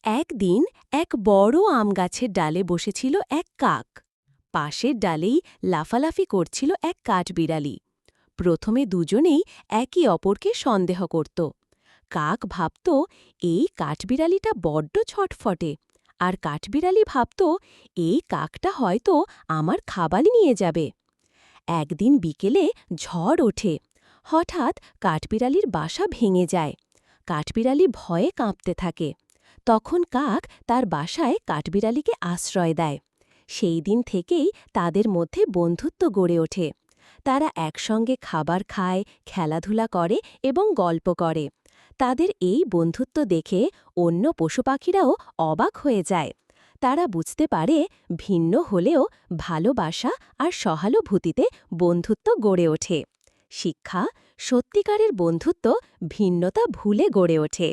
একদিন এক বড় আম গাছের ডালে বসেছিল এক কাক। পাশের ডালেই লাফালাফি করছিল এক কাঠবিড়ালি। প্রথমে দুজনেই একে অপরকে সন্দেহ করত। কাক ভাবত এই কাঠবিড়ালিটা বড্ড ছটফটে, আর কাঠবিড়ালি ভাবত এই কাকটা হয়তো আমার খাবার নিয়ে যাবে। একদিন বিকেলে ঝড় ওঠে। হঠাৎ কাঠবিড়ালির বাসা ভেঙে যায়। কাঠবিড়ালি ভয়ে কাঁপতে থাকে। তখন কাক তার বাসায় কাঠবিড়ালিকে আশ্রয় দেয়। সেই দিন থেকেই তাদের মধ্যে বন্ধুত্ব গড়ে ওঠে। তারা একসঙ্গে খাবার খায়, খেলাধুলা করে এবং গল্প করে। তাদের এই বন্ধুত্ব দেখে অন্য পশুপাখিরাও অবাক হয়ে যায়। তারা বুঝতে পারে ভিন্ন হলেও ভালোবাসা আর সহানুভূতিতে বন্ধুত্ব গড়ে ওঠে। শিক্ষা: সত্যিকারের বন্ধুত্ব ভিন্নতা ভুলে গড়ে ওঠে।